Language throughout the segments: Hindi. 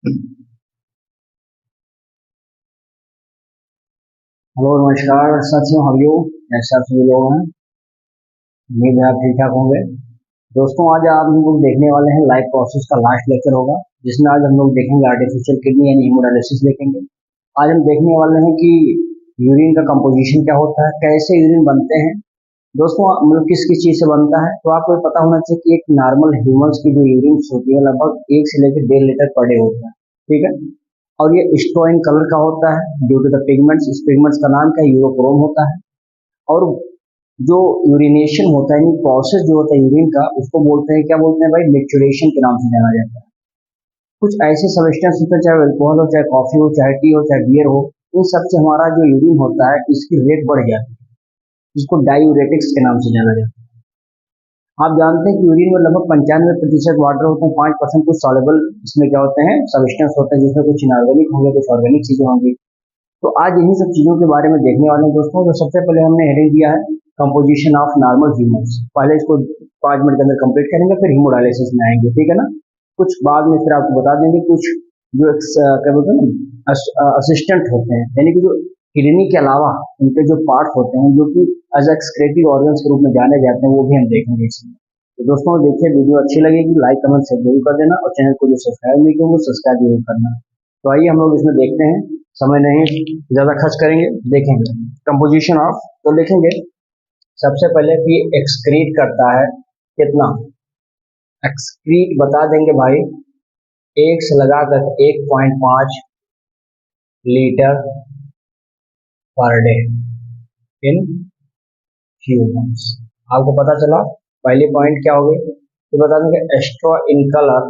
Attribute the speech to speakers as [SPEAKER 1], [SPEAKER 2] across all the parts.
[SPEAKER 1] हेलो नमस्कार साथियों, हाउ यू? कैसे आप सभी लोग हैं? उम्मीद है आप ठीक ठाक होंगे। दोस्तों, आज आप हम लोग देखने वाले हैं लाइफ प्रोसेस का लास्ट लेक्चर होगा, जिसमें आज हम लोग देखेंगे आर्टिफिशियल किडनी यानी हीमोडायलिसिस देखेंगे। आज हम देखने वाले हैं कि यूरिन का कंपोजिशन क्या होता है, कैसे यूरिन बनते हैं। दोस्तों, मतलब किस किस चीज़ से बनता है, तो आपको पता होना चाहिए कि एक नॉर्मल ह्यूमन्स की जो यूरिन होती है लगभग 1 से लेकर 1.5 लीटर पर डे होता है। ठीक है। और ये स्ट्रॉ इन कलर का होता है ड्यू टू द पिगमेंट्स। इस पिगमेंट्स का नाम क्या है? यूरोक्रोम होता है। और जो यूरिनेशन होता है, यानी प्रोसेस जो होता है यूरिन का, उसको बोलते हैं, क्या बोलते हैं भाई? मिक्चुरेशन के नाम से जाना जाता है। कुछ ऐसे सब्सटेंस होते हैं, चाहे अल्कोहल हो, चाहे कॉफी हो, चाहे टी हो, चाहे बियर हो, इन सब से हमारा जो यूरिन होता है इसकी रेट बढ़ जाती है, जिसको डायूरेटिक्स के नाम से जाना जाता है। आप जानते हैं कि यूरिन में लगभग 95% वाटर होते हैं, 5% कुछ सॉल्युबल इसमें क्या होते हैं? सब्सटेंस होते हैं, जिसमें कुछ इनऑर्गेनिक होंगे, कुछ ऑर्गेनिक चीजें होंगी। तो आज इन्हीं सब चीजों के बारे में देखने वाले हैं दोस्तों। तो सबसे पहले हमने हेडिंग दिया है कंपोजिशन ऑफ नॉर्मल ह्यूमंस। पहले इसको 5 मिनट के अंदर कंप्लीट करेंगे, फिर हीमोडायलिसिस में आएंगे, ठीक है ना। कुछ बाद में फिर आपको बता देंगे कुछ जो क्या बोलते हैं ना, असिस्टेंट होते हैं, यानी कि जो किडनी के अलावा उनके जो पार्ट होते हैं, जो कि एज एक्सक्रेटिव ऑर्गन्स के रूप में जाने जाते हैं, वो भी हम देखेंगे इसमें। तो दोस्तों देखिए, वीडियो अच्छी लगेगी लाइक कमेंट शेयर जरूर कर देना, और चैनल को जो सब्सक्राइब नहीं किया वो सब्सक्राइब जरूर करना। तो आइए हम लोग इसमें देखते हैं, समय नहीं ज्यादा खर्च करेंगे, देखेंगे कंपोजिशन ऑफ। तो देखेंगे सबसे पहले कि एक्सक्रीट करता है कितना। एक्सक्रीट बता देंगे भाई, एक से लगाकर 1.5 litre per day in humans. आपको पता चला पहले पॉइंट क्या हो गई, तो बता देंगे एस्ट्रो इन कलर।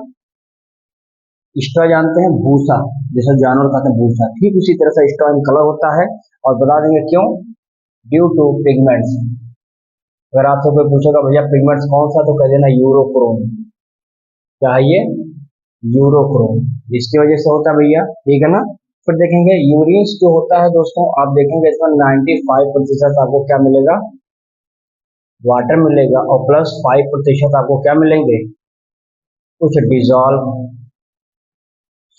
[SPEAKER 1] स्ट्रॉ जानते हैं, भूसा, जैसे जानवर खाते हैं भूसा, ठीक उसी तरह से स्ट्रॉ इन कलर होता है। और बता देंगे क्यों, ड्यू टू पिगमेंट्स। अगर आपसे कोई पूछेगा भैया पिगमेंट्स कौन सा, तो कह देना यूरोक्रोम। क्या है ये? यूरोक्रोम, इसकी वजह से होता है भैया, ठीक है ना। फिर देखेंगे यूरिन जो होता है दोस्तों, आप देखेंगे इसमें 95% आपको क्या मिलेगा? वाटर मिलेगा, और प्लस 5% आपको क्या मिलेंगे? कुछ डिजॉल्व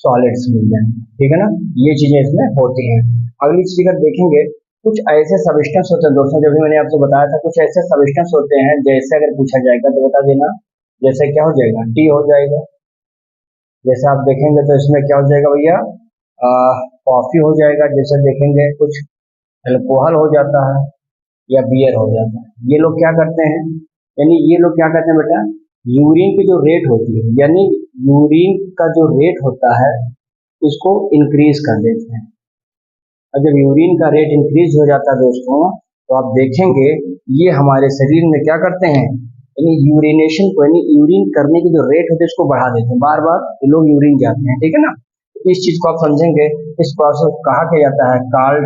[SPEAKER 1] सॉलिड्स मिल जाएंगे, ठीक है ना। ये चीजें इसमें होती हैं। अगली चीज अगर देखेंगे, कुछ ऐसे सब्सटेंस होते हैं दोस्तों, जब भी मैंने आपसे बताया था, कुछ ऐसे सब्सटेंस होते हैं, जैसे अगर पूछा जाएगा तो बता देना, जैसे क्या हो जाएगा? टी हो जाएगा। जैसे आप देखेंगे तो इसमें क्या हो जाएगा भैया? कॉफी हो जाएगा। जैसे देखेंगे कुछ अल्कोहल हो जाता है, या बियर हो जाता है। ये लोग क्या करते हैं, यानी ये लोग क्या करते हैं बेटा, यूरिन की जो रेट होती है, यानी यूरिन का जो रेट होता है, इसको इंक्रीज कर देते हैं। और जब यूरिन का रेट इंक्रीज हो जाता है दोस्तों, तो आप देखेंगे ये हमारे शरीर में क्या करते हैं, यानी यूरिनेशन को, यानी यूरिन करने की जो रेट होती है उसको बढ़ा देते हैं। बार बार ये लोग यूरिन जाते हैं, ठीक है ना। इस चीज को आप समझेंगे। इस प्रोसेस को कहा किया जाता है, कॉल्ड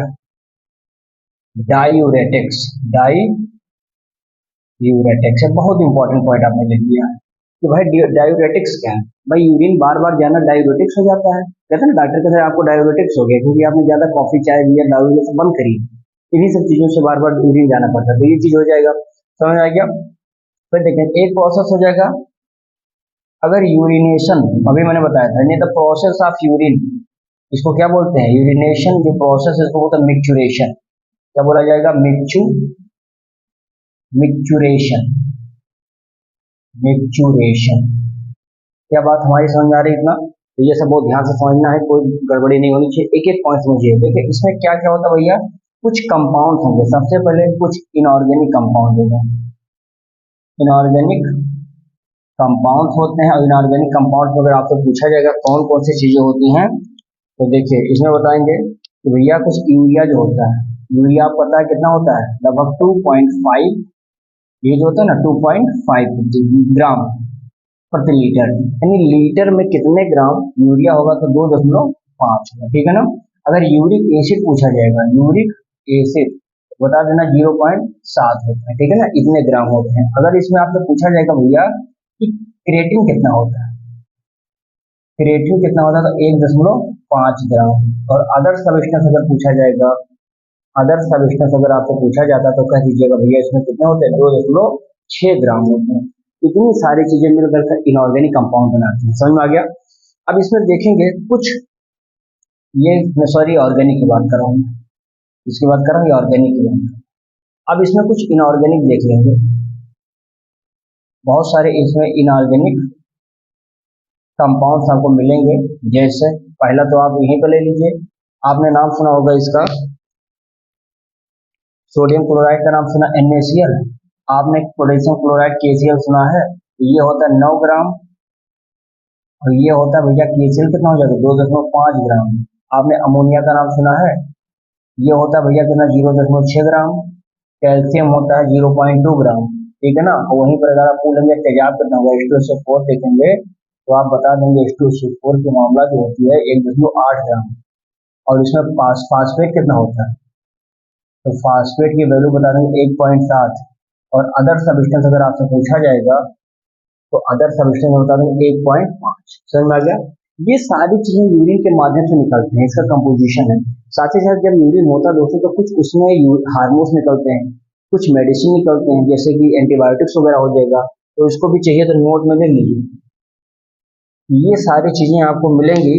[SPEAKER 1] डायूरेटिक्स। डायूरेटिक्स बहुत इंपॉर्टेंट पॉइंट आपने लिख दिया है कि भाई डायूरेटिक्स क्या है। भाई यूरिन बार बार जाना डायूरेटिक्स हो जाता है। कहते हैं ना डॉक्टर कहते हैं आपको डायूरेटिक्स हो गया, क्योंकि आपने ज्यादा कॉफी चाय बियर दारू ये सब बंद करी, इन्हीं सब चीजों से बार बार यूरिन जाना पड़ता है। तो ये चीज हो जाएगा, समझ आ गया। फिर देखें एक प्रोसेस हो जाएगा, अगर यूरिनेशन, अभी मैंने बताया था, नहीं द प्रोसेस ऑफ यूरिन, इसको क्या बोलते हैं? यूरिनेशन जो प्रोसेस है इसको बोलते हैं मिक्चुरेशन। क्या बोला जाएगा? मिक्चुरेशन। मिक्चुरेशन। क्या बात हमारी समझ में आ रही है इतना? तो ये सब बहुत ध्यान से समझना है, कोई गड़बड़ी नहीं होनी चाहिए, एक एक पॉइंट समझिए। देखिए इसमें क्या क्या होता है भैया, कुछ कंपाउंड होंगे। सबसे पहले कुछ इनऑर्गेनिक कंपाउंड होंगे। इनऑर्गेनिक कंपाउंड होते हैं, और इनऑर्गेनिक कंपाउंड में अगर आपसे पूछा जाएगा कौन कौन सी चीजें होती हैं, तो देखिए इसमें बताएंगे कि भैया कुछ यूरिया जो होता है, यूरिया आपको पता है कितना होता है? लगभग 2.5, ये जो होता है ना 2.5 ग्राम प्रति लीटर, यानी लीटर में कितने ग्राम यूरिया होगा? तो 2.5 होगा, ठीक है ना। अगर यूरिक एसिड पूछा जाएगा, यूरिक एसिड बता देना 0.7 होता है, ठीक है ना, इतने ग्राम होते हैं। अगर इसमें आपसे पूछा जाएगा भैया कि क्रिएटिन कितना होता है, क्रिएटिन कितना होता है, तो 1.5 ग्राम। और अदर सब्सटेंस अगर पूछा जाएगा, अदर सब्सटेंस अगर आपसे पूछा जाता तो कह दीजिएगा भैया इसमें कितने होते हैं? 2.6 ग्राम होते हैं। इतनी सारी चीजें मिलकर इनऑर्गेनिक कंपाउंड बनाती हैं, समझ में आ गया। अब इसमें देखेंगे कुछ, ये मैं सॉरी ऑर्गेनिक की बात कर रहा हूँ, इसकी बात कर रहा हूँ, ये ऑर्गेनिक की बात कर रहा हूँ। अब इसमें कुछ इनऑर्गेनिक देख लेंगे, बहुत सारे इसमें इनऑर्गेनिक कंपाउंड्स आपको मिलेंगे। जैसे पहला तो आप यहीं पर ले लीजिए, आपने नाम सुना होगा इसका, सोडियम क्लोराइड का नाम सुना NaCl, आपने पोटेशियम क्लोराइड KCl सुना है, ये होता है 9 ग्राम, और ये होता है भैया KCl कितना हो जाएगा 2.5 ग्राम। आपने अमोनिया का नाम सुना है, ये होता है भैया कितना 0.6 ग्राम। कैल्शियम होता है 0.2 ग्राम, ठीक है ना। वहीं पर अगर आप पूछेंगे तेजाब कितना होगा H2SO4 देखेंगे तो आप बता देंगे H2SO4 की मामला जो होती है 1.8 ग्राम। और इसमें फास्फेट कितना होता है, तो फास्फेट की वैल्यू बता देंगे 1.7। और अदर सब्सटेंस अगर आपसे पूछा जाएगा तो अदर सब्सटेंस बता देंगे 1.5। समझ में आ गया। ये सारी चीजें यूरिन के माध्यम से निकलते हैं, इसका कंपोजिशन है। साथ ही साथ जब यूरिन होता है दोस्तों तो कुछ उसमें हार्मोन्स निकलते हैं, कुछ मेडिसिन निकलते हैं, जैसे कि एंटीबायोटिक्स वगैरह हो जाएगा, तो इसको भी चाहिए तो नोट में ले लीजिए। ये सारी चीजें आपको मिलेंगी,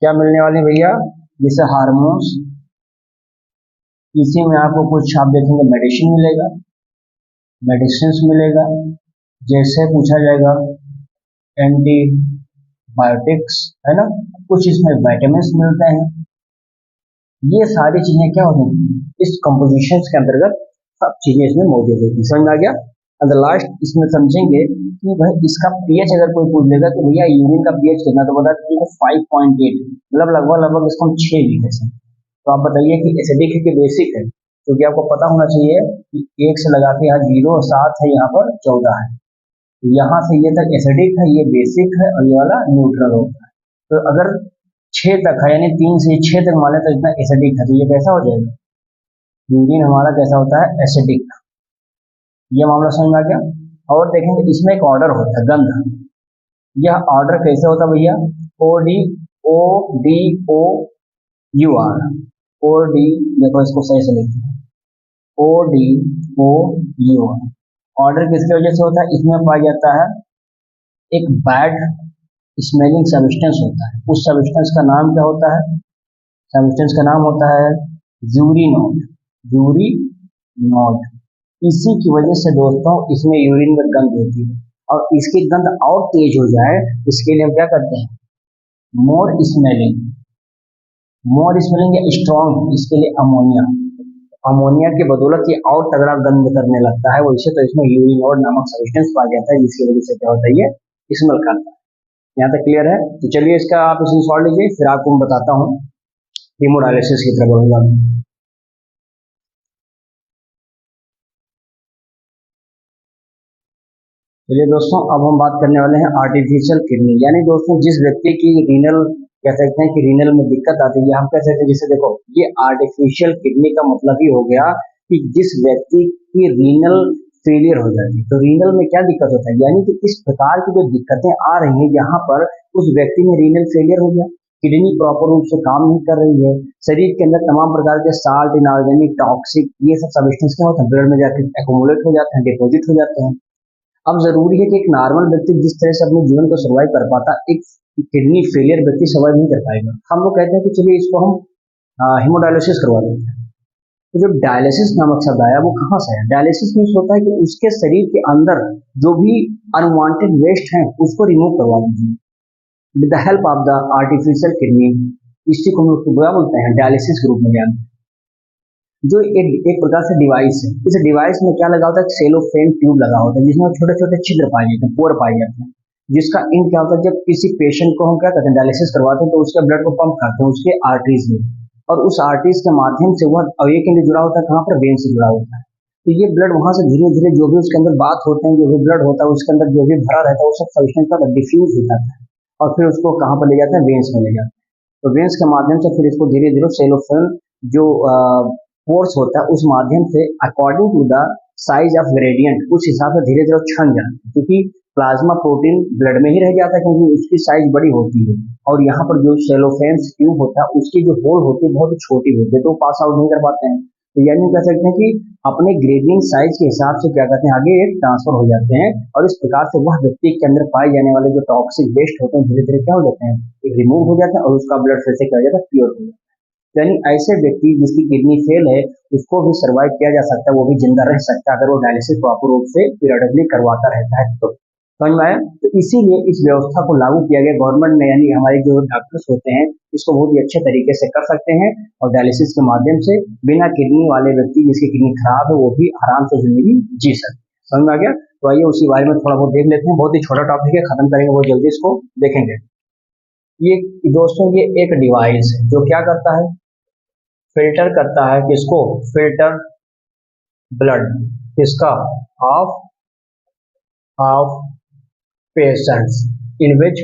[SPEAKER 1] क्या मिलने वाली भैया, जैसे हार्मोन्स, इसी में आपको कुछ आप देखेंगे मेडिसिन मिलेगा, मेडिसिन मिलेगा, जैसे पूछा जाएगा एंटीबायोटिक्स, है ना, कुछ इसमें विटामिन मिलते हैं। ये सारी चीजें क्या होती हैं इस कंपोजिशन के अंतर्गत, सब चीजें इसमें मौजूद होती है। समझ में आ गया। एंड लास्ट इसमें समझेंगे कि भाई इसका पीएच अगर कोई पूछ लेगा कि भैया यूरिन का पीएच कितना, तो बता दीजिए 5.8, मतलब लगभग इसको हम 6 लिखे हैं। तो आप बताइए कि एसिडिक है कि बेसिक है, क्योंकि आपको पता होना चाहिए कि 1 से लगा के यहाँ 0 7 है, यहाँ पर 14 है, तो यहाँ से ये तक एसिडिक है, ये बेसिक है, और ये वाला न्यूट्रल होता है। तो अगर 6 तक है, यानी 3 से 6 तक मान लें तो इतना एसिडिक है, तो ये कैसा हो जाएगा, यूरिन हमारा कैसा होता है, एसिडिक। ये मामला समझ में आ गया। और देखेंगे इसमें एक ऑर्डर होता है गंध, यह ऑर्डर कैसे होता है भैया, ODOUR, OD, देखो इसको सही से लिखते हैं, ODOUR। ऑर्डर किसकी वजह से होता है, इसमें पाया जाता है एक बैड स्मेलिंग सब्सटेंस होता है, उस सब्सटेंस का नाम क्या होता है, सब्सटेंस का नाम होता है यूरिनोड, यूरिनोड। इसी की वजह से दोस्तों इसमें यूरिन में गंध होती है, और इसकी गंध और तेज हो जाए इसके लिए हम क्या करते हैं, मोर स्मेलिंग या स्ट्रॉन्ग, इसके लिए अमोनिया, अमोनिया की बदौलत ये और तगड़ा गंध करने लगता है वैसे, तो इसमें यूरिनोड नामक सब्सटेंस पाया जाता है, जिसकी वजह से क्या होता है ये स्मेल करता है। यहाँ तक क्लियर है। तो चलिए इसका आप इसे सॉल्व लीजिए, फिर आपको मैं बताता हूँ हेमोडायलिसिस की तरफ बढ़ूंगा। चलिए दोस्तों, अब हम बात करने वाले हैं आर्टिफिशियल किडनी, यानी दोस्तों जिस व्यक्ति की रीनल, कह सकते हैं कि रीनल में दिक्कत आती है, हम कह सकते हैं जैसे देखो ये आर्टिफिशियल किडनी का मतलब ही हो गया कि जिस व्यक्ति की रीनल फेलियर हो जाती है, तो रीनल में क्या दिक्कत होता है, यानी कि इस प्रकार की जो दिक्कतें आ रही हैं, यहाँ पर उस व्यक्ति में रीनल फेलियर हो गया, किडनी प्रॉपर रूप से काम नहीं कर रही है, शरीर के अंदर तमाम प्रकार के साल्ट, इनऑर्गेनिक, टॉक्सिक, ये सब सब्सटेंस क्या होते हैं ब्लड में जाकर एक्यूमुलेट हो जाते हैं, डिपोजिट हो जाते हैं। अब जरूरी है कि एक नॉर्मल व्यक्ति जिस तरह से अपने जीवन को सर्वाइव कर पाता, एक किडनी फेलियर व्यक्ति सर्वाइव नहीं कर पाएगा। हम लोग कहते हैं कि चलिए इसको हम हेमोडायलिसिस करवा देते हैं। तो जो डायलिसिस नामक शब्द आया वो कहाँ से है, डायलिसिस मीन्स होता है कि उसके शरीर के अंदर जो भी अनवांटेड वेस्ट है उसको रिमूव करवा दीजिए with the help of the artificial kidney. इसी को हम लोग बोलते हैं डायलिसिस के रूप में जानते हैं। जो एक प्रकार से डिवाइस है, इस डिवाइस में क्या लगा होता है, सेलोफेन ट्यूब लगा होता है, जिसमें छोटे छोटे छिद्र पाए जाते हैं, पोर पाए जाते हैं, जिसका इंड क्या होता है, जब किसी पेशेंट को हम क्या करते हैं डायलिसिस करवाते हैं तो उसके ब्लड को पंप करते हैं उसके आर्टरीज में, और उस आर्टरीज के माध्यम से वह एक इंड जुड़ा होता है कहाँ पर, वेन से जुड़ा होता है। तो ये ब्लड वहां से धीरे धीरे जो भी उसके अंदर बात होते हैं, जो भी ब्लड होता है उसके अंदर जो भी भरा रहता है वो सब सब्सटेंस का डिफ्यूज हो जाता है, और फिर उसको कहाँ पर ले जाते हैं, वेन्स में ले जाते हैं। तो वेन्स के माध्यम से फिर इसको धीरे धीरे सेलोफेन जो फोर्स होता है उस माध्यम से according to the size of gradient उस हिसाब से धीरे धीरे छन जाता है, क्योंकि प्लाज्मा प्रोटीन ब्लड में ही रह जाता है क्योंकि उसकी साइज बड़ी होती है, और यहाँ पर जो सेलोफेन ट्यूब होता है उसकी जो होल होती है बहुत छोटी होती है, तो पास आउट नहीं कर पाते हैं। तो यानी कह सकते हैं कि अपने ग्रेडियंट साइज के हिसाब से क्या कहते हैं आगे ट्रांसफर हो जाते हैं, और इस प्रकार से वह व्यक्ति के अंदर पाए जाने वाले जो टॉक्सिक वेस्ट होते हैं धीरे धीरे क्या हो जाते हैं, रिमूव हो जाते हैं, और उसका ब्लड फिर से क्या हो जाता है, प्योर हो जाता है। यानी ऐसे व्यक्ति जिसकी किडनी फेल है उसको भी सर्वाइव किया जा सकता है, वो भी जिंदा रह सकता है अगर वो डायलिसिस प्रॉपर रूप से पीरियडली करवाता रहता है तो। समझ में आया? तो इसीलिए इस व्यवस्था को लागू किया गया गवर्नमेंट ने, यानी हमारे जो डॉक्टर्स होते हैं इसको बहुत ही अच्छे तरीके से कर सकते हैं, और डायलिसिस के माध्यम से बिना किडनी वाले व्यक्ति जिसकी किडनी खराब है वो भी आराम से जिंदगी जी सकते हैं। समझ में आ गया? तो आइए उसी बारे में थोड़ा बहुत देख लेते हैं, बहुत ही छोटा टॉपिक है, खत्म करेंगे बहुत जल्दी इसको देखेंगे। ये दोस्तों ये एक डिवाइस है जो क्या करता है, फिल्टर करता है, किसको, फिल्टर ब्लड, किसका, of of patients in which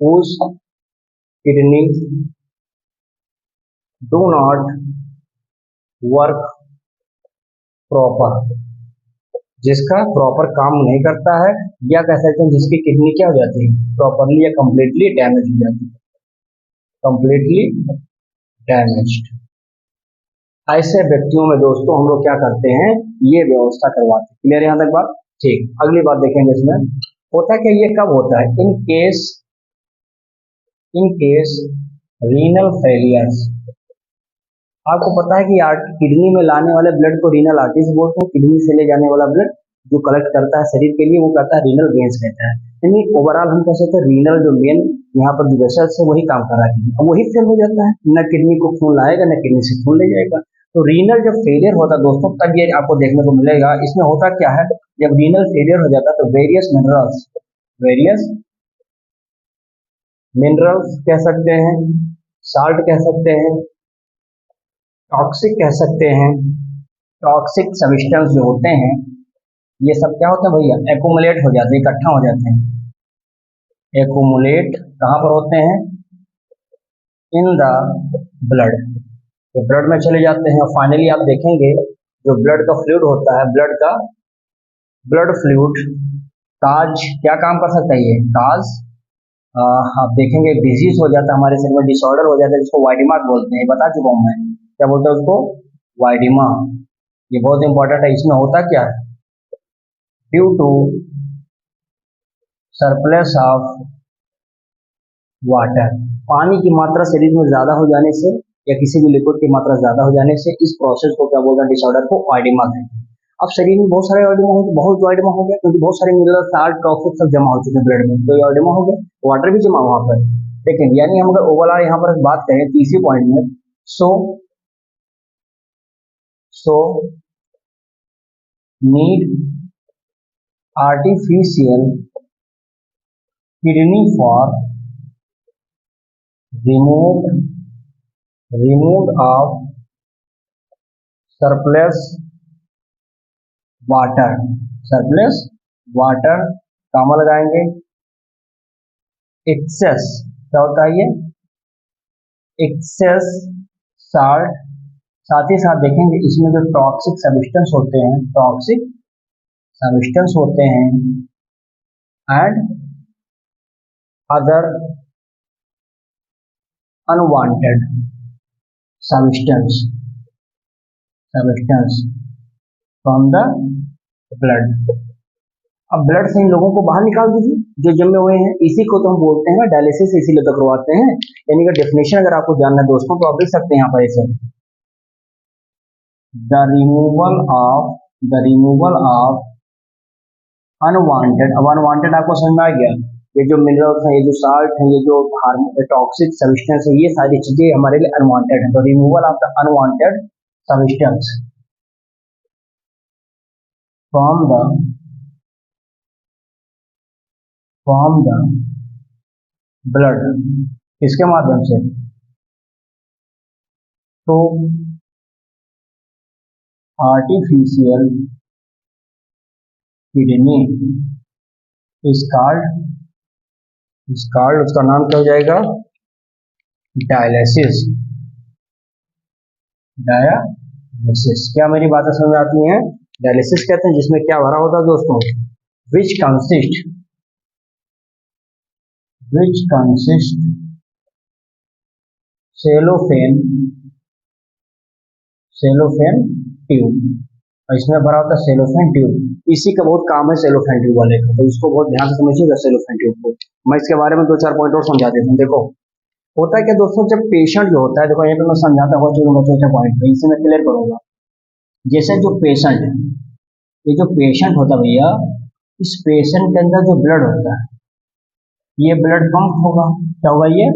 [SPEAKER 1] whose kidneys do not work proper, जिसका प्रॉपर काम नहीं करता है, या कह सकते हैं जिसकी किडनी क्या हो जाती है, प्रॉपरली या कंप्लीटली डैमेज हो जाती है, कंप्लीटली डैमेज्ड। ऐसे व्यक्तियों में दोस्तों हम लोग क्या करते हैं, ये व्यवस्था करवाते हैं। क्लियर यहाँ तक बात? ठीक, अगली बात देखेंगे। इसमें होता क्या, ये कब होता है, इन केस रीनल फेलियर्स। आपको पता है कि किडनी में लाने वाले ब्लड को रीनल आर्टरीज बोलते हैं, किडनी से ले जाने वाला ब्लड जो कलेक्ट करता है शरीर के लिए वो कहता है रीनल वेन्स कहता है। यानी ओवरऑल हम कह सकते हैं रीनल जो मेन यहाँ पर जो वेसल्स है वही काम कर रहा है, अब वही फेल हो जाता है, न किडनी को खून लाएगा न किडनी से खून ले जाएगा। तो रीनल जब फेलियर होता है दोस्तों तब ये आपको देखने को मिलेगा। इसमें होता क्या है, जब रीनल फेलियर हो जाता है तो वेरियस मिनरल्स कह सकते हैं, साल्ट कह सकते हैं, टॉक्सिक कह सकते हैं, टॉक्सिक सब्सटेंस जो होते हैं ये सब क्या होते हैं भैया, एक्यूमुलेट हो जाते हैं, इकट्ठा हो जाते हैं। एक्यूमुलेट कहाँ पर होते हैं, इन द ब्लड, ये ब्लड में चले जाते हैं। और फाइनली आप देखेंगे जो ब्लड का फ्लूइड होता है, ब्लड फ्लूइड काज क्या काम कर सकता है, ये काज आप देखेंगे डिजीज हो जाता है हमारे शरीर में, डिसऑर्डर हो जाता है जिसको वाइडिमा बोलते हैं, बता चुका हूँ मैं क्या बोलते हैं उसको, वाइडिमा। ये बहुत इंपॉर्टेंट है। इसमें होता क्या है, due to surplus of water, पानी की मात्रा शरीर में ज्यादा हो जाने से या किसी भी लिक्विड की मात्रा ज्यादा हो जाने से इस प्रोसेस को क्या बोलते हैं, डिसऑर्डर को वाइडिमा कहते हैं। अब शरीर में बहुत सारे वाइडिमा हो गया क्योंकि बहुत सारे मिनरल साल्ट टॉक्सिक सब जमा हो चुके हैं ब्लड में, तो वाइडिमा हो गया, वाटर भी जमा वहां पर। लेकिन यानी हम अगर ओवरऑल यहाँ पर बात करें तीसरी पॉइंट में, so need artificial kidney for removed of surplus water काम लगाएंगे। एक्सेस क्या होता है, ये एक्सेस साल्ट, साथ ही साथ देखेंगे इसमें जो टॉक्सिक सब्सटेंस होते हैं and other unwanted substance from the blood. अब ब्लड से इन लोगों को बाहर निकाल दीजिए जो जमे हुए हैं, इसी को तो हम बोलते हैं डायलिसिस, इसीलिए तो करवाते हैं। यानी कि डेफिनेशन अगर आपको जानना है दोस्तों तो आप लिख सकते हैं यहाँ पर ऐसे, द रिमूवल ऑफ अनवांटेड। अब अनवांटेड आपको समझ में आ गया, ये जो मिनरल्स हैं, ये जो साल्ट हैं, ये जो टॉक्सिक सब्सटेंस है, ये सारी चीजें हमारे लिए अनवांटेड है। तो removal of the unwanted substance from the blood, किसके माध्यम से, तो आर्टिफिशियल किडनी इज कॉल्ड, उसका नाम क्या हो जाएगा, डायलिसिस। क्या मेरी बातें समझ आती हैं? डायलिसिस कहते हैं जिसमें क्या भरा होता है दोस्तों, which consist cellophane cellophane tube, और इसमें भरा होता है सेलोफेन ट्यूब। इसी का बहुत काम है सेलोफेन ट्यूब वाले का, तो इसको बहुत ध्यान से समझिएगा सेलोफेन ट्यूब को। मैं इसके बारे में 2-4 पॉइंट और समझा देता हूँ। देखो होता है क्या दोस्तों, जब पेशेंट जो होता है, देखो यहाँ पे मैं समझाता हुआ चलो छोटे पॉइंट पे इसे मैं क्लियर करूंगा। जैसे जो पेशेंट है, ये जो पेशेंट होता है भैया, इस पेशेंट के अंदर जो ब्लड होता है, ये ब्लड पंप होगा। क्या होगा? ये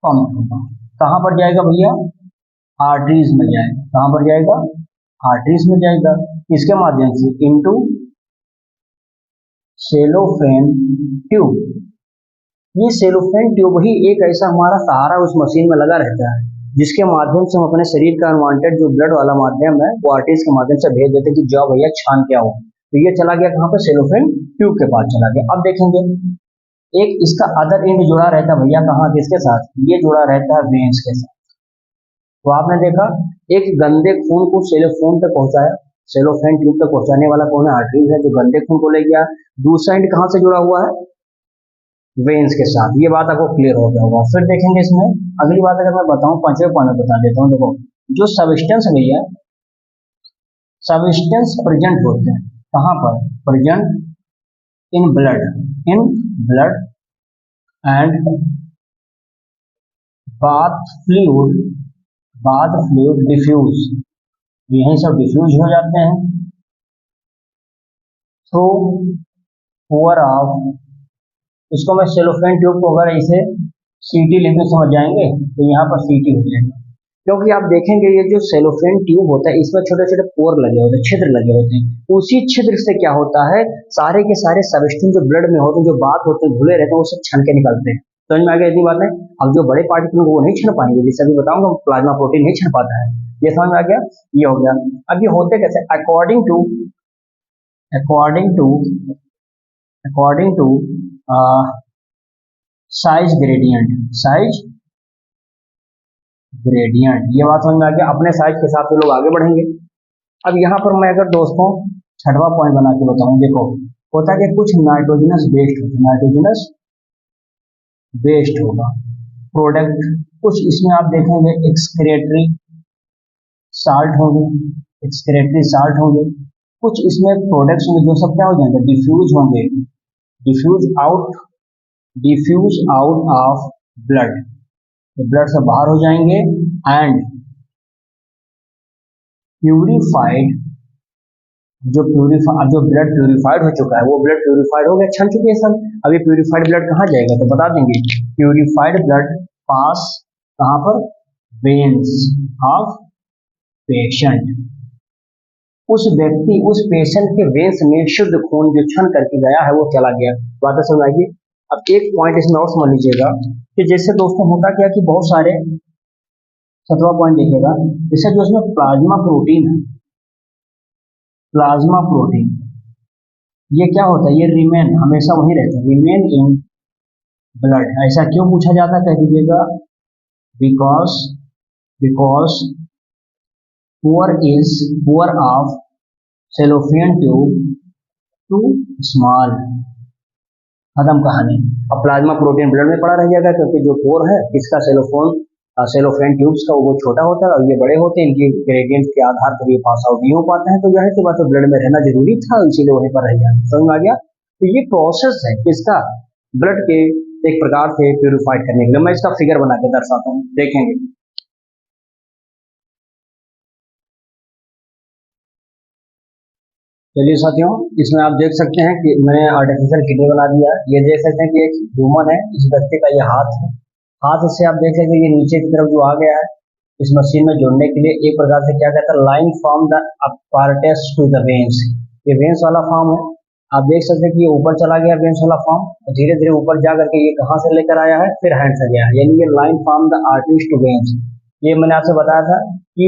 [SPEAKER 1] पंप होगा। कहाँ पर जाएगा भैया? आर्टरीज में जाएगा। कहाँ पर जाएगा? आर्टरीज में जाएगा। किसके माध्यम से? Into cellophane tube. ये सेलोफेन ट्यूब ही एक ऐसा हमारा सहारा उस मशीन में लगा रहता है, जिसके माध्यम से हम अपने शरीर का अनवांटेड जो ब्लड वाला माध्यम है वो आर्टरीज के माध्यम से भेज देते कि जाओ भैया छान के आओ। तो ये चला गया कहाँ पे? सेलोफेन ट्यूब के पास चला गया। अब देखेंगे एक इसका अदर एंड जुड़ा रहता है भैया, कहाँ? किसके साथ? ये जुड़ा रहता है वेन्स के साथ। तो आपने देखा एक गंदे खून को सेलोफोन तक पहुंचाया, सेलोफेन ट्यूब तक पहुंचाने वाला कौन है? आर्टरीज है, जो गंदे खून को ले गया। दूसरा एंड कहाँ से जुड़ा हुआ है? वेन्स के साथ। ये बात आपको क्लियर हो गया होगा। फिर देखेंगे इसमें अगली बात, अगर मैं बताऊं 5वें पॉइंट में बता देता हूँ। देखो जो सबस्टेंस है भैया, सबस्टेंस प्रेजेंट होते हैं कहाँ पर? Present in blood, in blood and bath fluid diffuse, यही सब डिफ्यूज हो जाते हैं थ्रू पोर ऑफ। इसको मैं सेलोफेन ट्यूब को अगर इसे सीटी लेके समझ जाएंगे तो यहाँ पर सीटी हो जाएगा, क्योंकि आप देखेंगे ये जो सेलोफेन ट्यूब होता है इसमें छोटे छोटे पोर लगे होते हैं, छिद्र लगे होते हैं। उसी छिद्र से क्या होता है, सारे के सारे सबस्टेंस जो ब्लड में होते हैं, जो बात होते हैं, घुले रहते हैं, वो सब छन के निकलते हैं। समझ में आ गया इतनी बात है? अब जो बड़े पार्टिकल वो नहीं छन पाएंगे, जैसे अभी बताऊंगा प्लाज्मा प्रोटीन नहीं छन पाता है। ये समझ में आ गया? ये हो गया। अब ये होते कैसे? According to according to size gradient, size gradient. ये बात समझ में आ गया। अपने साइज के हिसाब से लोग आगे बढ़ेंगे। अब यहाँ पर मैं अगर दोस्तों 6वां पॉइंट बना के बताऊं, देखो होता है कि कुछ नाइट्रोजनस बेस्ड होता है, नाइट्रोजनस बेस्ड होगा प्रोडक्ट। कुछ इसमें आप देखेंगे एक्सक्रेटरी साल्ट होंगे, एक्सक्रेटरी साल्ट होंगे। कुछ इसमें प्रोडक्ट्स में जो सब क्या हो जाएंगे? डिफ्यूज होंगे, डिफ्यूज आउट ऑफ ब्लड, तो ब्लड से बाहर हो जाएंगे। एंड प्यूरिफाइड, जो ब्लड प्यूरिफाइड हो चुका है, वो ब्लड प्यूरिफाइड हो गया, छन चुके हैं सब। अभी प्यूरिफाइड ब्लड कहाँ जाएगा? तो बता देंगे, प्यूरिफाइड ब्लड पास कहाँ पर? Veins of patient. उस व्यक्ति, उस पेशेंट के वेन्स में शुद्ध खून जो छन करके गया है वो चला गया। बात समझ आएगी? अब एक पॉइंट इसमें और समझ लीजिएगा कि जैसे दोस्तों होता क्या कि बहुत सारे 7वां पॉइंट देखिएगा, जैसे जो इसमें प्लाज्मा प्रोटीन है, प्लाज्मा प्रोटीन ये क्या होता है? ये रिमेन हमेशा वही रहता है, रिमेन इन ब्लड। ऐसा क्यों पूछा जाता है? कह दीजिएगा because pore of cellophane tube too small. खत्म कहानी। अब प्लाज्मा प्रोटीन ब्लड में पड़ा रह जाएगा, क्योंकि जो पोर है इसका सेलोफेन ट्यूब्स का वो छोटा होता है और ये बड़े होते हैं, इनकी ग्रेडियंट के आधार पर ये पास आउट नहीं हो पाते हैं। तो जाहिर सी बात है ब्लड में रहना जरूरी था, इसीलिए वहीं पर रह गया। समझ में आ गया? तो ये प्रोसेस है किसका? ब्लड के एक प्रकार से प्यूरिफाइड करने के लिए। मैं इसका फिगर बना के दर्शाता हूँ, देखेंगे। चलिए साथियों, इसमें आप देख सकते हैं कि मैंने आर्टिफिशियल किडनी बना दिया है। ये देख सकते हैं कि एक ह्यूमन है, इस व्यक्ति का ये हाथ है। हाथ से आप देख सकते हैं ये नीचे की तरफ जो आ गया है, इस मशीन में जोड़ने के लिए एक प्रकार से क्या कहता है, line from the apparatus to the veins. ये वेन्स वाला फॉर्म है। आप देख सकते हैं कि ये ऊपर चला गया वेन्स वाला फॉर्म, और धीरे धीरे ऊपर जा करके ये कहाँ से लेकर आया है? फिर हैंड से गया है, यानी ये line from the arteries to veins. ये मैंने आपसे बताया था कि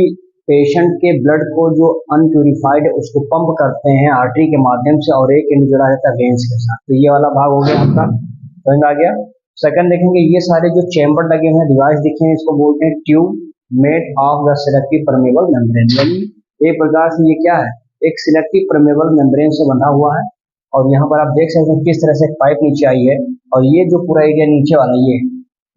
[SPEAKER 1] पेशेंट के ब्लड को जो अनप्यूरिफाइड है उसको पंप करते हैं आर्टरी के माध्यम से, और एक एंड जुड़ा रहता है वेन्स के साथ। तो ये वाला भाग हो गया आपका, समझ में आ गया? सेकंड देखेंगे, ये सारे जो चेम्बर लगे हुए हैं, डिवाइस दिखे हैं, इसको बोलते हैं tube made of the selective permeable membrane. यानी एक प्रकार से ये क्या है? एक सिलेक्टिव परमेबल मेम्ब्रेन से बंधा हुआ है। और यहाँ पर आप देख सकते हैं किस तरह से पाइप नीचे आई है, और ये जो पूरा एरिया नीचे वाला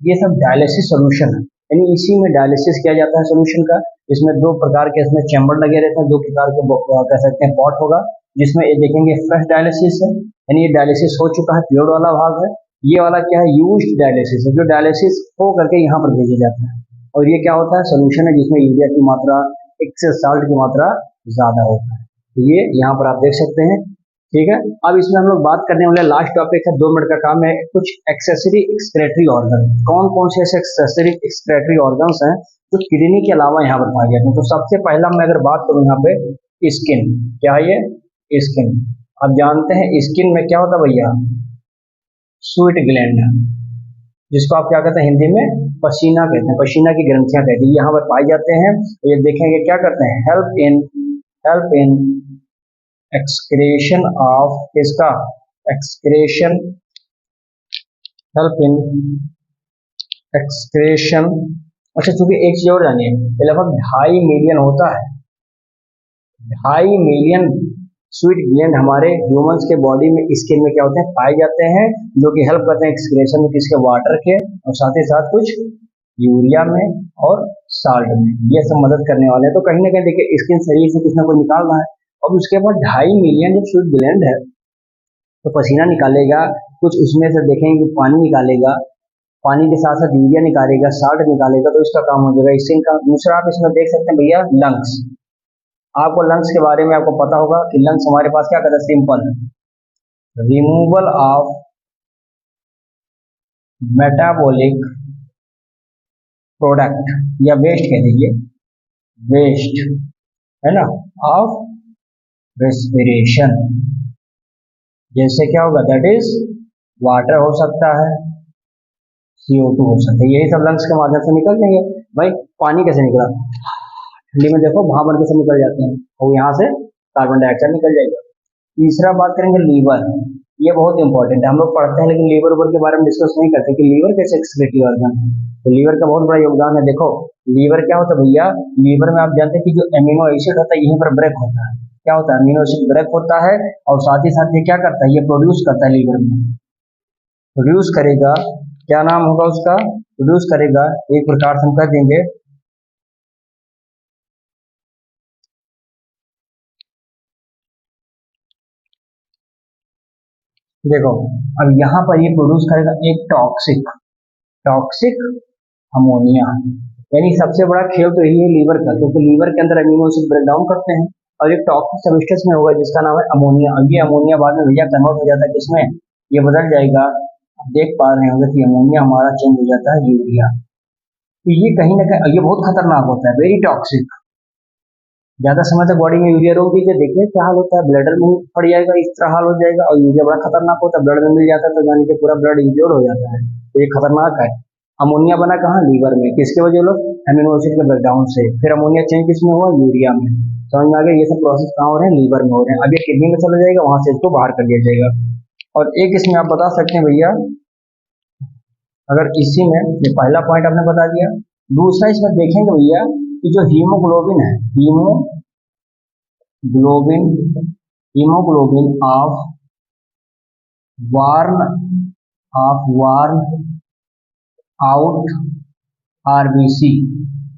[SPEAKER 1] ये सब डायलिसिस सोल्यूशन है। यानी इसी में डायलिसिस किया जाता है सोल्यूशन का, जिसमें दो प्रकार के इसमें चैम्बर लगे रहते हैं, दो प्रकार के कह सकते हैं पॉट होगा, जिसमें ये देखेंगे फ्रेश डायलिसिस है, यानी ये डायलिसिस हो चुका है, प्योर वाला भाग है। ये वाला क्या है, यूज्ड डायलिसिस है, जो डायलिसिस हो करके यहाँ पर भेजा जाता है। और ये क्या होता है, सोल्यूशन है जिसमें यूरिया की मात्रा, एक्सेस साल्ट की मात्रा ज्यादा होता है। तो ये यहाँ पर आप देख सकते हैं, ठीक है। अब इसमें हम लोग बात करने वाले लास्ट टॉपिक है, 2 मिनट का काम है, कुछ एक्सेसरी एक्सक्रेटरी ऑर्गन। कौन कौन से ऐसे एक्सेसरी एक्सक्रेटरी ऑर्गन्स हैं जो किडनी के अलावा यहाँ पर पाए जाते हैं। तो सबसे पहला मैं अगर बात करूँ यहाँ पे, स्किन, क्या है ये, स्किन। आप जानते हैं स्किन में क्या होता है भैया, स्वीट ग्लैंड, जिसको आप क्या कहते हैं हिंदी में, पसीना कहते हैं, पसीना की ग्रंथियां कहते हैं, यहाँ पर पाए जाते हैं। ये देखेंगे क्या करते हैं, हेल्प इन एक्सक्रेशन ऑफ इसका एक्सक्रेशन, हेल्प इन एक्सक्रेशन। अच्छा, चूंकि एक चीज और जानिए, ये लगभग 2.5 मिलियन होता है, 2.5 मिलियन स्वीट ग्लैंड हमारे ह्यूमंस के बॉडी में, स्किन में क्या होते हैं, पाए जाते हैं, जो कि हेल्प करते हैं एक्सक्रेशन में, किसके, वाटर के, और साथ ही साथ कुछ यूरिया में और साल्ट में, ये सब मदद करने वाले हैं। तो कहीं ना कहीं देखिए स्किन शरीर से कुछ ना कुछ निकाल रहा है। अब उसके बाद 2.5 मिलियन जब स्वीट ग्लैंड है, तो पसीना निकालेगा, कुछ उसमें से देखेंगे कि पानी निकालेगा, पानी के साथ साथ यूरिया निकालेगा, साल्ट निकालेगा, तो इसका काम हो जाएगा स्किन का। दूसरा आप इसमें देख सकते हैं भैया, लंग्स। आपको लंग्स के बारे में आपको पता होगा कि लंग्स हमारे पास क्या करता है, simple removal of metabolic product या वेस्ट कह दीजिए, वेस्ट है ना, ऑफ रेस्पिरेशन। जैसे क्या होगा, दैट इज वाटर हो सकता है, CO2 हो सकता है, यही सब लंग्स के माध्यम से निकल जाएंगे। भाई पानी कैसे निकला, ठंडी में देखो वहां बन के सब निकल जाते हैं, और यहाँ से कार्बन डाइऑक्साइड निकल जाएगा। तीसरा बात करेंगे लीवर, ये बहुत इंपॉर्टेंट है, हम लोग पढ़ते हैं लेकिन लीवर ऊपर के बारे में डिस्कस नहीं करते कि लीवर कैसे एक्सक्रीटरी ऑर्गन है। तो लीवर का बहुत बड़ा योगदान है। देखो लीवर क्या होता है भैया, लीवर में आप जानते हैं कि जो एमिनो एसिड होता है यहीं पर ब्रेक होता है, क्या होता है, अमीनो एसिड ब्रेक होता है, और साथ ही साथ ये क्या करता है, ये प्रोड्यूस करता है, लीवर में प्रोड्यूस करेगा, क्या नाम होगा उसका, प्रोड्यूस करेगा, एक प्रकार से हम कह देंगे देखो, अब यहाँ पर ये प्रोड्यूस करेगा एक टॉक्सिक टॉक्सिक अमोनिया। यानी सबसे बड़ा खेल तो यही है लीवर का, क्योंकि लीवर के अंदर अमीनो एसिड ब्रेक डाउन करते हैं, और एक टॉक्सिक सब्सटेंस में होगा जिसका नाम है अमोनिया, और ये अमोनिया बाद में भैया कन्वर्ट हो जाता है किसमें, ये बदल जाएगा, आप देख पा रहे होंगे कि अमोनिया हमारा चेंज हो जाता है यूरिया। तो ये कहीं ना कहीं ये बहुत खतरनाक होता है, वेरी टॉक्सिक। ज्यादा समय तक बॉडी में यूरिया रोक दीजिए, देखिए क्या हाल होता है, ब्लडर में पड़ जाएगा, इस तरह हाल हो जाएगा। और यूरिया बड़ा खतरनाक होता है, ब्लड में मिल जाता है तो यानी कि पूरा ब्लड इंप्योर हो जाता है, तो ये खतरनाक है। अमोनिया बना कहाँ, लीवर में, किसके वजह लोग, एमिनो एसिड के ब्रेकडाउन से। फिर अमोनिया चेंज किसमें हुआ, यूरिया में। समझ में आ गया, ये सब प्रोसेस कहाँ हो रहे हैं, लीवर में हो रहे हैं। अब ये किडनी में चला जाएगा, वहां से इसको बाहर कर दिया जाएगा। और एक इसमें आप बता सकते हैं भैया, अगर इसी में ये पहला पॉइंट आपने बता दिया, दूसरा इसमें देखेंगे भैया कि जो हीमोग्लोबिन है, haemoglobin haemoglobin of worn out RBC,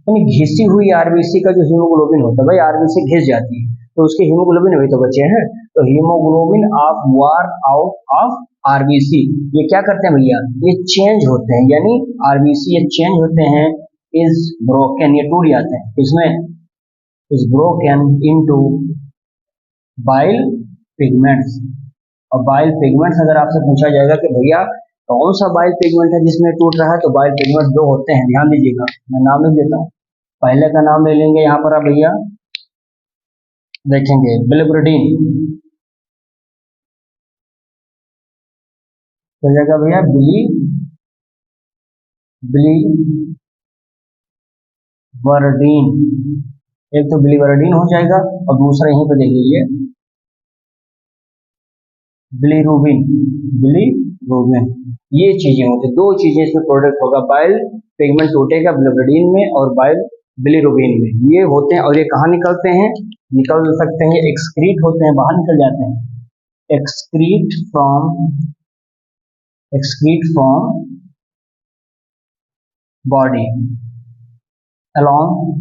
[SPEAKER 1] यानी घिसी हुई आरबीसी का जो हीमोग्लोबिन होता है, भाई आरबीसी घिस जाती है तो उसके हीमोग्लोबिन भी तो बचे हैं, तो haemoglobin of worn out of RBC, ये क्या करते हैं भैया, ये चेंज होते हैं, यानी आरबीसी ये चेंज होते हैं, इज ब्रोकन, ये टूट जाते हैं, इसमें is broken into bile pigments. और बाइल पिगमेंट्स अगर आपसे पूछा जाएगा कि भैया कौन सा बाइल पिगमेंट है जिसमें टूट रहा है, तो बाइल पिगमेंट 2 होते हैं, ध्यान दीजिएगा, मैं नाम लिख देता हूँ। पहले का नाम ले लेंगे यहाँ पर आप भैया, देखेंगे बिलिब्रिडीन, तो जाएगा भैया बिलीवर्डीन, एक तो बिलीवर्डीन हो जाएगा, और दूसरा यहीं पे देख लीजिए बिलीरुबिन। ये चीजें होती, 2 चीजें इसमें प्रोडक्ट होगा, बाइल पिगमेंट टूटेगा बिलिवर्डीन में और बाइल बिलीरुबिन में, ये होते हैं। और ये कहाँ निकलते हैं, निकल सकते हैं, एक्सक्रीट होते हैं, बाहर निकल जाते हैं, एक्सक्रीट फ्रॉम बॉडी, along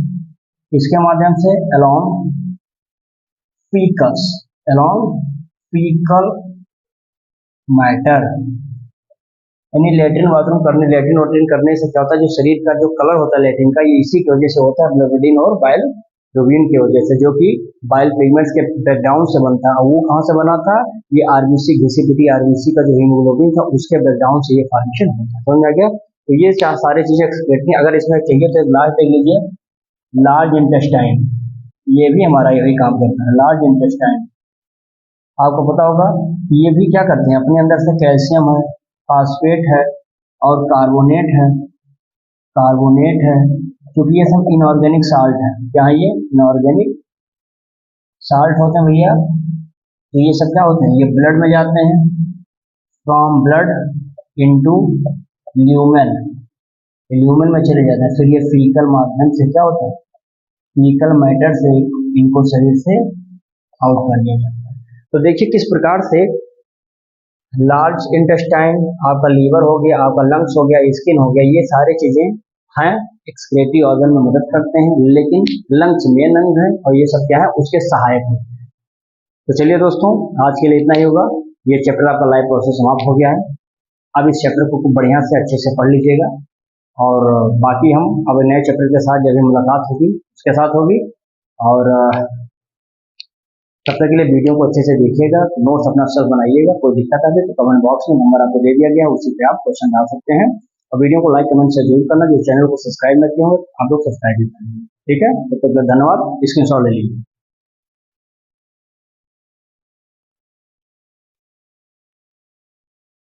[SPEAKER 1] इसके माध्यम से along faeces, along faecal matter, यानी लेटरिन बाथरूम करने, लेटरिन वोटरिन करने से क्या होता है, जो शरीर का जो कलर होता है लेटरिन का, ये इसी की वजह से होता है, ब्लोबिडिन और बाइल रूबिन की वजह से, जो कि बाइल पिगमेंट्स के ब्रेकडाउन से बनता है। वो कहाँ से बना था, ये आरबीसी घिसी-पिटी आरबीसी का जो हीमोग्लोबिन था उसके ब्रेकडाउन से ये फॉर्मेशन होता है। समझ में आ गया? तो ये सारी चीजें एक्सप्लेन, अगर इसमें चाहिए तो लार्ज देख लीजिए, लार्ज इंटेस्टाइन, ये भी हमारा यही काम करता है। लार्ज इंटेस्टाइन आपको पता होगा ये भी क्या करते हैं, अपने अंदर से कैल्शियम है, फास्फेट है और कार्बोनेट है, कार्बोनेट है, क्योंकि ये सब इनऑर्गेनिक साल्ट है। क्या है ये? इनऑर्गेनिक साल्ट होते हैं भैया। तो ये सब क्या होते हैं, ये ब्लड में जाते हैं, from blood into lumen, lumen में चले जाते हैं, फिर ये फीकल माध्यम से क्या होता है, फीकल मैटर से इनको शरीर से आउट कर दिया जाता है। तो देखिए किस प्रकार से लार्ज इंटेस्टाइन, आपका लीवर हो गया, आपका लंग्स हो गया, स्किन हो गया, ये सारी चीजें हैं एक्सक्रेटरी ऑर्गन में मदद करते हैं, लेकिन लंग्स मेन अंग है और ये सब क्या है, उसके सहायक होते हैं। तो चलिए दोस्तों, आज के लिए इतना ही होगा। ये चैप्टर आपका लाइफ प्रोसेस समाप्त हो गया है। अब इस चैप्टर को बढ़िया से अच्छे से पढ़ लीजिएगा और बाकी हम अब नए चैप्टर के साथ जब मुलाकात होगी उसके साथ होगी। और तब तक के लिए वीडियो को अच्छे से देखिएगा, नोट्स अपना सेल्फ बनाइएगा। कोई दिक्कत आए तो कमेंट बॉक्स में नंबर आपको दे दिया गया है, उसी पे आप क्वेश्चन डाल सकते हैं। और वीडियो को लाइक कमेंट से जरूर करना, जो चैनल को सब्सक्राइब न किया हो आप लोग सब्सक्राइब भी करेंगे। ठीक है, तब तक धन्यवाद। स्क्रीनशॉट ले लीजिए।